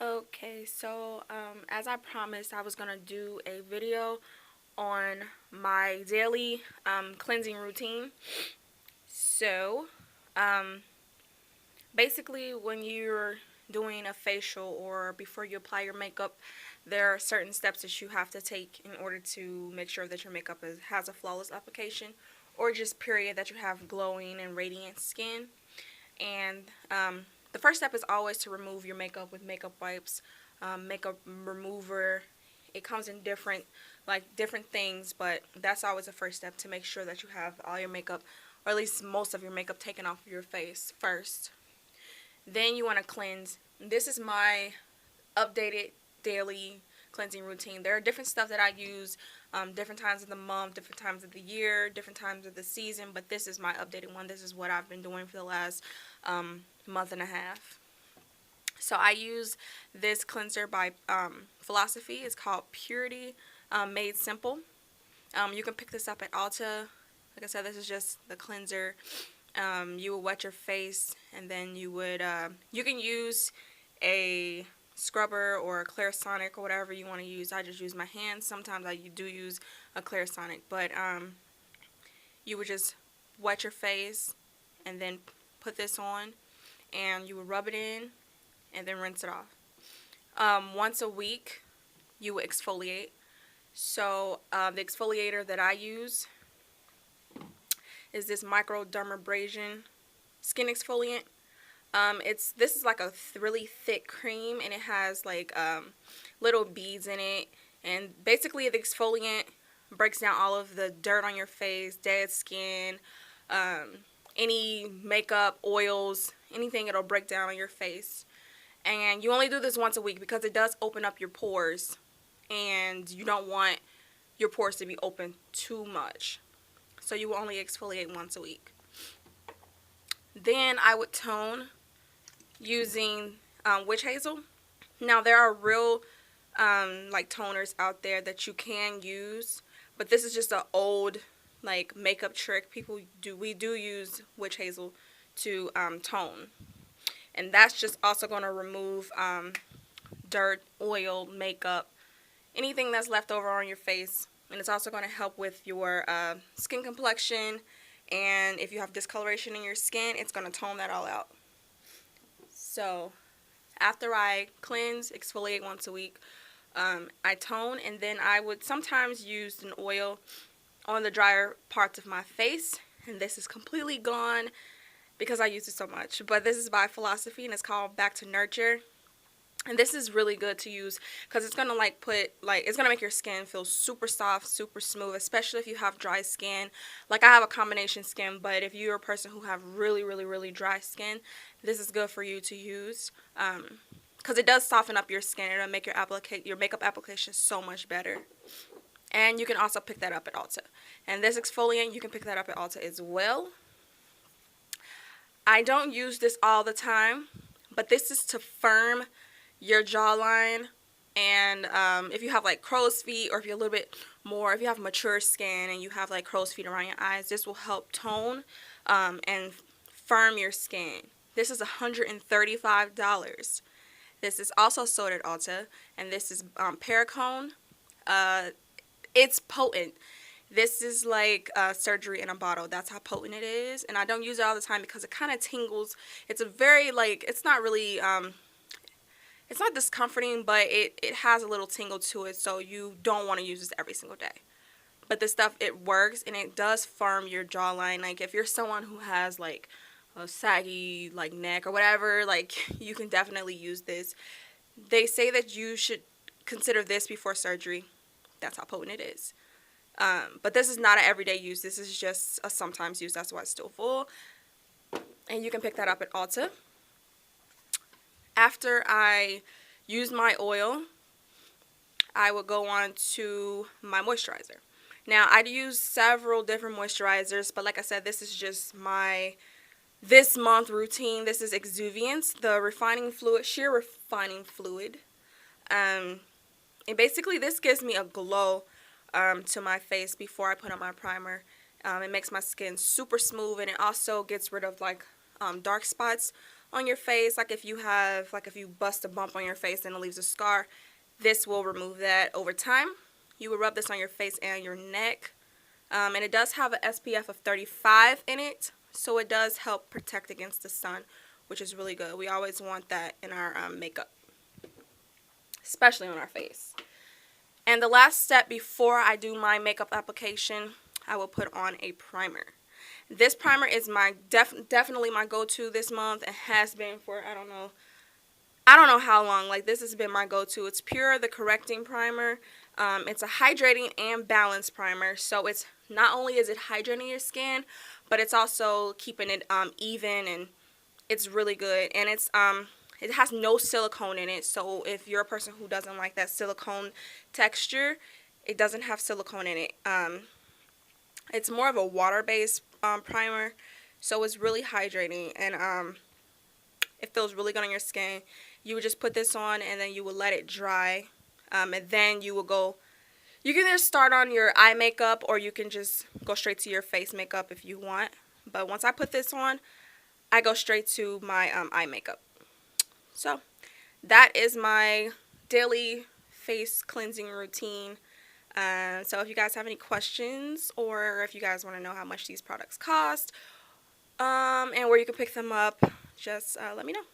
Okay, so as I promised, I was gonna do a video on my daily cleansing routine. So, um, basically, when you're doing a facial or before you apply your makeup, there are certain steps that you have to take in order to make sure that your makeup has a flawless application, or just period that you have glowing and radiant skin. And the first step is always to remove your makeup with makeup wipes, makeup remover. It comes in different things, but that's always the first step to make sure that you have all your makeup, or at least most of your makeup, taken off of your face first. Then you want to cleanse. This is my updated daily cleansing routine. There are different stuff that I use, different times of the month, different times of the year, different times of the season, but this is my updated one. This is what I've been doing for the last month and a half. So I use this cleanser by Philosophy. It's called Purity Made Simple. You can pick this up at Ulta. Like I said, this is just the cleanser. You would wet your face, and then you can use a scrubber or a Clarisonic or whatever you want to use. I just use my hands. Sometimes I do use a Clarisonic, but you would just wet your face and then put this on, and you would rub it in and then rinse it off. Once a week, you would exfoliate. So the exfoliator that I use is this microdermabrasion skin exfoliant. This is like a really thick cream, and it has like little beads in it. And basically, the exfoliant breaks down all of the dirt on your face, dead skin, any makeup, oils, anything. It'll break down on your face. And you only do this once a week because it does open up your pores, and you don't want your pores to be open too much. So you will only exfoliate once a week. Then I would tone using witch hazel. Now there are real like toners out there that you can use, but this is just an old like makeup trick. We do use witch hazel to tone, and that's just also going to remove dirt, oil, makeup, anything that's left over on your face. And it's also going to help with your skin complexion, and if you have discoloration in your skin, it's going to tone that all out. So after I cleanse, exfoliate once a week, I tone, and then I would sometimes use an oil on the drier parts of my face, and this is completely gone because I use it so much. But this is by Philosophy, and it's called Back to Nurture. And this is really good to use because it's gonna it's gonna make your skin feel super soft, super smooth, especially if you have dry skin. Like I have a combination skin, but if you're a person who have really, really, really dry skin, this is good for you to use because it does soften up your skin. It'll make your makeup application so much better. And you can also pick that up at Ulta. And this exfoliant, you can pick that up at Ulta as well. I don't use this all the time, but this is to firm your jawline. And if you have like crow's feet, or if you're a little bit more, if you have mature skin and you have like crow's feet around your eyes, this will help tone and firm your skin. This is $135. This is also sold at Ulta, and this is Perricone. It's potent. This is like surgery in a bottle. That's how potent it is. And I don't use it all the time because it kind of tingles. It's a very it's not really it's not discomforting, but it has a little tingle to it, so you don't want to use this every single day. But this stuff, it works, and it does firm your jawline. Like if you're someone who has like a saggy like neck or whatever, like you can definitely use this. They say that you should consider this before surgery. That's how potent it is. But this is not an everyday use. This is just a sometimes use. That's why it's still full. And you can pick that up at Ulta. After I use my oil, I will go on to my moisturizer. Now, I use several different moisturizers, but like I said, this is just my this month routine. This is Exuviance, the refining fluid, sheer refining fluid. And basically, this gives me a glow to my face before I put on my primer. It makes my skin super smooth, and it also gets rid of like dark spots on your face, like if you bust a bump on your face and it leaves a scar, this will remove that over time. You will rub this on your face and your neck. And it does have an SPF of 35 in it, so it does help protect against the sun, which is really good. We always want that in our makeup, especially on our face. And the last step before I do my makeup application, I will put on a primer. This primer is my definitely my go-to this month. It has been for I don't know how long. Like, this has been my go-to. It's Pure, the correcting primer. It's a hydrating and balanced primer, so it's not only is it hydrating your skin, but it's also keeping it even, and it's really good. And it has no silicone in it, so if you're a person who doesn't like that silicone texture, it doesn't have silicone in it. It's more of a water-based primer, so it's really hydrating, and it feels really good on your skin. You would just put this on, and then you will let it dry, and then you can either start on your eye makeup, or you can just go straight to your face makeup if you want. But once I put this on, I go straight to my eye makeup. So that is my daily face cleansing routine. So if you guys have any questions, or if you guys want to know how much these products cost, and where you can pick them up, just let me know.